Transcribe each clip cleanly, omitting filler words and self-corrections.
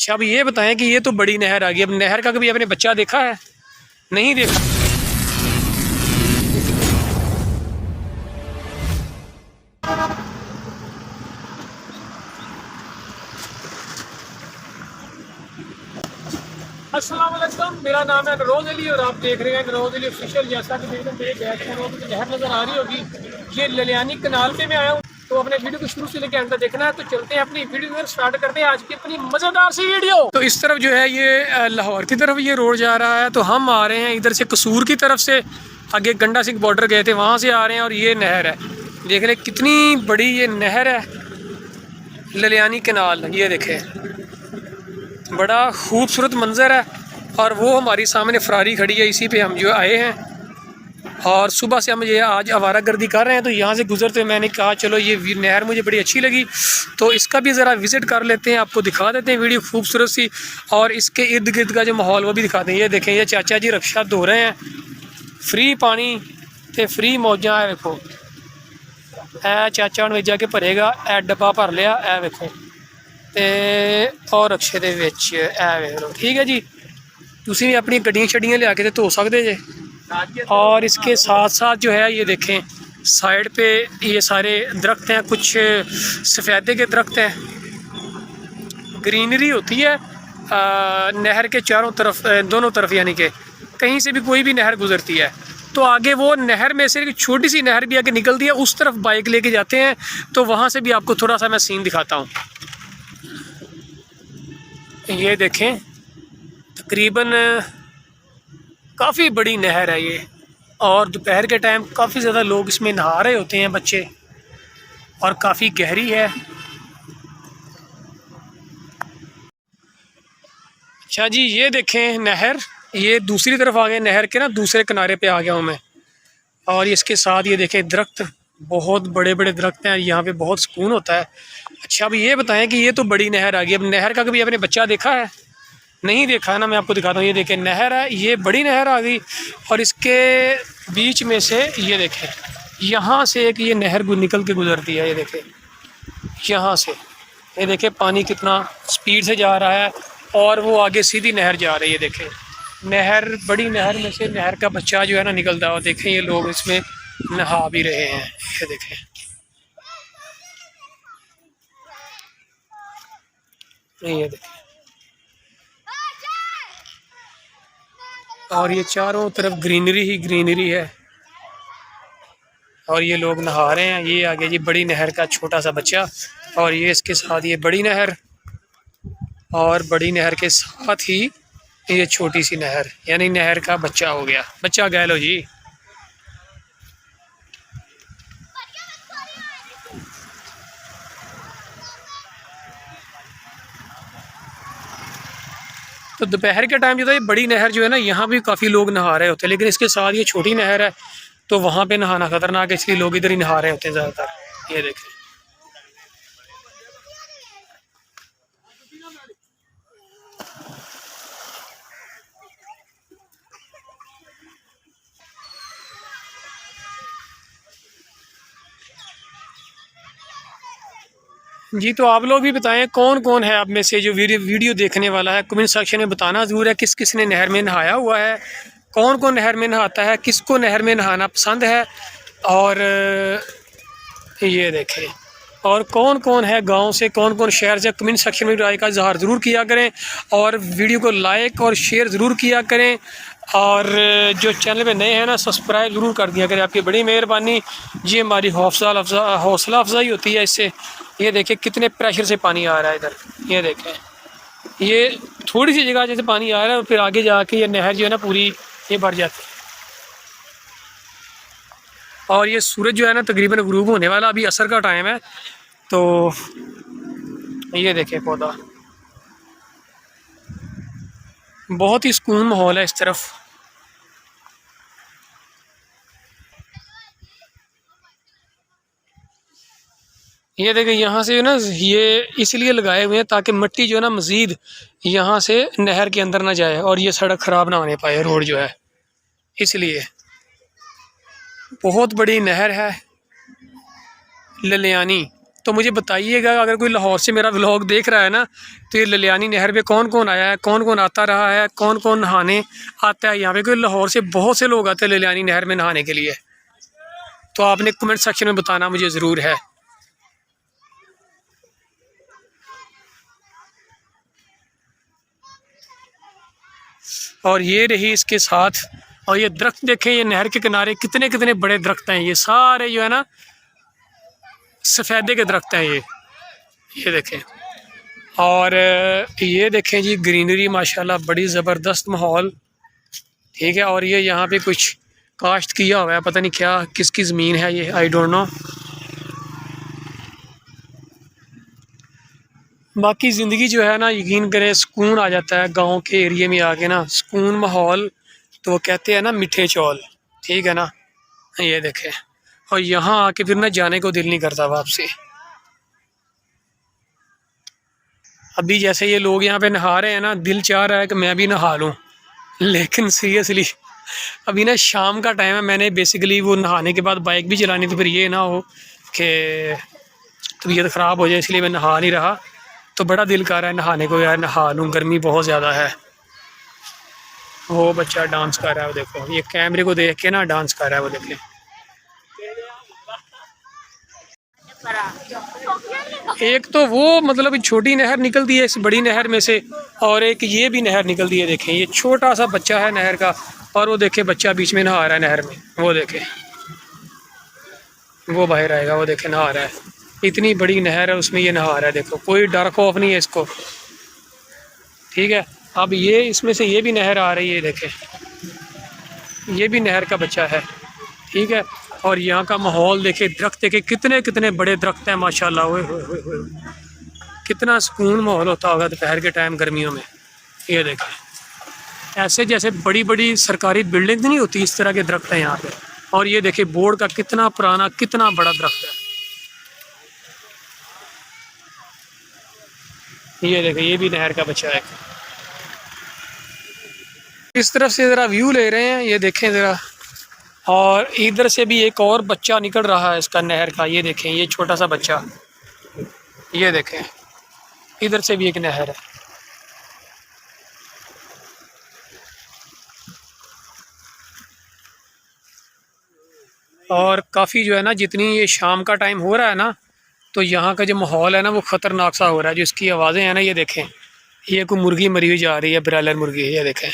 अच्छा, अब ये बताएं कि ये तो बड़ी नहर आ गई। अब नहर का कभी आपने बच्चा देखा है? नहीं देखा। अस्सलाम वालेकुम, मेरा नाम है नरोज अली और आप देख रहे हैं नरोज अली ऑफिशियल। जैसा कि मेरे बैक नहर नज़र आ रही होगी, ये ललियानी कनाल पे मैं आया हूँ। तो अपने वीडियो को शुरू से लेकर अंत तक देखना है। तो चलते हैं अपनी वीडियो स्टार्ट करते हैं आज की अपनी मज़ेदार सी वीडियो। तो इस तरफ जो है ये लाहौर की तरफ ये रोड जा रहा है। तो हम आ रहे हैं इधर से कसूर की तरफ से, आगे गंडा सिंह बॉर्डर गए थे वहाँ से आ रहे हैं। और ये नहर है, देख रहे कितनी बड़ी ये नहर है, ललियानी कनाल। ये देखें, बड़ा खूबसूरत मंज़र है। और वो हमारी सामने फरारी खड़ी है, इसी पे हम जो आए हैं। और सुबह से हम ये आज आवारा गर्दी कर रहे हैं। तो यहाँ से गुजरते मैंने कहा चलो ये नहर मुझे बड़ी अच्छी लगी, तो इसका भी ज़रा विज़िट कर लेते हैं, आपको दिखा देते हैं वीडियो खूबसूरत सी। और इसके इर्द गिर्द का जो माहौल वो भी दिखाते हैं। ये देखें, ये चाचा जी रक्षा धो रहे हैं, फ्री पानी तो फ्री मौजा है। देखो ए चाचा हम जाके भरेगा, ए डब्बा भर लिया, ए देखो तो और रक्षे दे विच ए वेख लो। ठीक है जी, तुसी भी अपनी गड्डियां छड्डियां लिया के धो सकते जे। और इसके साथ साथ जो है ये देखें, साइड पे ये सारे दरख्त हैं, कुछ सफ़ेदे के दरख्त हैं, ग्रीनरी होती है नहर के चारों तरफ, दोनों तरफ, यानी कि कहीं से भी कोई भी नहर गुजरती है। तो आगे वो नहर में से एक छोटी सी नहर भी आगे निकलती है, उस तरफ बाइक लेके जाते हैं। तो वहाँ से भी आपको थोड़ा सा मैं सीन दिखाता हूँ। ये देखें, तकरीबन काफ़ी बड़ी नहर है ये। और दोपहर के टाइम काफ़ी ज़्यादा लोग इसमें नहा रहे होते हैं, बच्चे। और काफ़ी गहरी है। अच्छा जी, ये देखें नहर, ये दूसरी तरफ आ गए, नहर के ना दूसरे किनारे पे आ गया हूँ मैं। और इसके साथ ये देखें दरख्त, बहुत बड़े बड़े दरख्त हैं, यहाँ पे बहुत सुकून होता है। अच्छा, अब ये बताएं कि ये तो बड़ी नहर आ गई। अब नहर का कभी आपने बच्चा देखा है? नहीं देखा है ना, मैं आपको दिखाता हूँ। ये देखें नहर है, ये बड़ी नहर आ गई। और इसके बीच में से ये देखें, यहाँ से एक ये नहर निकल के गुजरती है। ये देखें यहाँ से, ये देखें पानी कितना स्पीड से जा रहा है। और वो आगे सीधी नहर जा रही है। देखें नहर, बड़ी नहर में से नहर का बच्चा जो है ना निकलता है। और देखें ये लोग इसमें नहा भी रहे हैं। ये देखें, ये देखें, और ये चारों तरफ ग्रीनरी ही ग्रीनरी है। और ये लोग नहा रहे हैं। ये आगे जी बड़ी नहर का छोटा सा बच्चा, और ये इसके साथ ये बड़ी नहर, और बड़ी नहर के साथ ही ये छोटी सी नहर, यानी नहर का बच्चा हो गया। बच्चा कह लो जी। तो दोपहर के टाइम जो था ये बड़ी नहर जो है ना, यहाँ भी काफ़ी लोग नहा रहे होते हैं। लेकिन इसके साथ ये छोटी नहर है, तो वहाँ पे नहाना ख़तरनाक है, इसलिए लोग इधर ही नहा रहे होते हैं ज़्यादातर। ये देखें, जी। तो आप लोग भी बताएं कौन कौन है आप में से जो वीडियो देखने वाला है। कमेंट सेक्शन में बताना ज़रूर है किस किस ने नहर में नहाया हुआ है, कौन कौन नहर में नहाता है, किसको नहर में नहाना पसंद है। और ये देखें, और कौन कौन है गांव से, कौन कौन शहर से, कमेंट सेक्शन में राय का इजहार ज़रूर किया करें। और वीडियो को लाइक और शेयर ज़रूर किया करें। और जो चैनल पे नए हैं ना, सब्सक्राइब ज़रूर कर दिया करें, आपकी बड़ी मेहरबानी। ये हमारी हौसला अफजाई होती है इससे। ये देखें कितने प्रेशर से पानी आ रहा है इधर। ये देखें, ये थोड़ी सी जगह जैसे पानी आ रहा है, और फिर आगे जाके ये नहर जो है ना पूरी ये भर जाती है। और ये सूरज जो है ना तकरीबन गुरूब होने वाला, अभी असर का टाइम है। तो ये देखें पौधा, बहुत ही सुकून माहौल है इस तरफ। ये देखें यहाँ से ना, ये इसलिए लगाए हुए हैं ताकि मिट्टी जो है ना मज़ीद यहाँ से नहर के अंदर ना जाए, और ये सड़क ख़राब ना होने पाए, रोड जो है। इसलिए बहुत बड़ी नहर है ललियानी, तो मुझे बताइएगा, अगर कोई लाहौर से मेरा व्लॉग देख रहा है ना, तो ये ललियानी नहर पे कौन कौन आया है, कौन कौन आता रहा है, कौन कौन नहाने आता है यहाँ पे। कोई लाहौर से बहुत से लोग आते हैं ललियानी नहर में नहाने के लिए, तो आपने कमेंट सेक्शन में बताना मुझे ज़रूर है। और ये रही इसके साथ, और ये दरख्त देखें, ये नहर के किनारे कितने कितने बड़े दरख्त हैं, ये सारे जो है ना सफ़ेदे के दरख्त हैं ये देखें। और ये देखें जी ग्रीनरी माशाल्लाह, बड़ी ज़बरदस्त माहौल, ठीक है। और ये यहाँ पे कुछ काश्त किया हुआ है, पता नहीं क्या किसकी ज़मीन है ये, आई डोंट नो। बाकी ज़िंदगी जो है ना, यकीन करें सुकून आ जाता है गांव के एरिए में आके ना, सुकून माहौल, तो वो कहते हैं ना मीठे चौल, ठीक है ना। ये देखें, और यहाँ आके फिर ना जाने को दिल नहीं करता वापसी। अभी जैसे ये लोग यहाँ पे नहा रहे हैं ना, दिल चाह रहा है कि मैं भी नहा लूँ, लेकिन सीरियसली अभी ना शाम का टाइम है। मैंने बेसिकली वो नहाने के बाद बाइक भी चलानी थी, फिर ये ना हो कि तबीयत ख़राब हो जाए, इसलिए मैं नहा नहीं रहा। तो बड़ा दिल कर रहा है नहाने को, यार नहा लूँ, गर्मी बहुत ज़्यादा है। वो बच्चा डांस कर रहा है, वो देखो, ये कैमरे को देख के ना डांस कर रहा है, वो देखें। एक तो वो मतलब छोटी नहर निकलती है इस बड़ी नहर में से, और एक ये भी नहर निकलती है। देखें, ये छोटा सा बच्चा है नहर का, और वो देखें बच्चा बीच में नहा रहा है नहर में, वो देखें, वो बाहर आएगा, वो देखें नहा रहा है। इतनी बड़ी नहर है, उसमें ये नहा रहा है, देखो, कोई डर खौफ नहीं है इसको, ठीक है। अब ये इसमें से ये भी नहर आ रही है, देखें, ये भी नहर का बच्चा है, ठीक है। और यहाँ का माहौल देखे, दरख्त देखे, कितने कितने बड़े दरख्त हैं माशाल्लाह। ओए होए होए होए, कितना सुकून माहौल होता होगा दोपहर के टाइम गर्मियों में। ये देखें, ऐसे जैसे बड़ी बड़ी सरकारी बिल्डिंग नहीं होती, इस तरह के दरख्त हैं यहाँ पे। और ये देखें बोर्ड का कितना पुराना, कितना बड़ा दरख्त है। ये देखें, ये भी नहर का बच्चा है। इस तरफ से ज़रा व्यू ले रहे हैं, ये देखें ज़रा। और इधर से भी एक और बच्चा निकल रहा है इसका नहर का, ये देखें, ये छोटा सा बच्चा, ये देखें, इधर से भी एक नहर है। और काफ़ी जो है ना, जितनी ये शाम का टाइम हो रहा है ना, तो यहाँ का जो माहौल है ना, वो ख़तरनाक सा हो रहा है। जो इसकी आवाज़ें हैं ना, ये देखें, ये कोई मुर्गी मरी हुई जा रही है, ब्रायलर मुर्गी, ये देखें।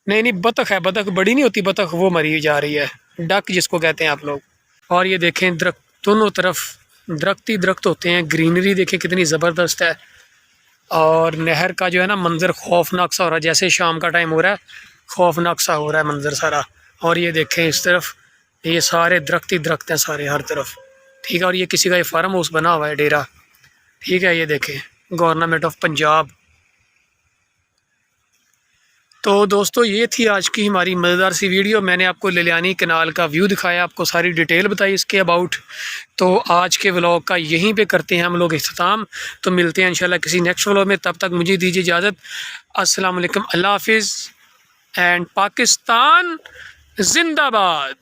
नहीं नहीं, बतख है, बतख बड़ी नहीं होती बतख, वो मरी हुई जा रही है, डक जिसको कहते हैं आप लोग। और ये देखें दरख्त, दोनों तरफ दरख्त ही दरख्त होते हैं, ग्रीनरी देखें कितनी ज़बरदस्त है। और नहर का जो है ना मंज़र खौफनाक सा हो रहा है, जैसे शाम का टाइम हो रहा है, खौफनाक सा हो रहा है मंज़र सारा। और ये देखें इस तरफ, ये सारे दरख्त ही दरख्त हैं सारे, हर तरफ, ठीक है। और ये किसी का ये फार्म हाउस बना हुआ है, डेरा, ठीक है। ये देखें, गवर्नमेंट ऑफ पंजाब। तो दोस्तों, ये थी आज की हमारी मज़ेदार सी वीडियो। मैंने आपको ललियानी कनाल का व्यू दिखाया, आपको सारी डिटेल बताई इसके अबाउट। तो आज के व्लॉग का यहीं पे करते हैं हम लोग इख्तिताम। तो मिलते हैं इंशाल्लाह किसी नेक्स्ट व्लॉग में, तब तक मुझे दीजिए इजाज़त। अस्सलाम वालेकुम, अल्लाह हाफिज़, एंड पाकिस्तान जिंदाबाद।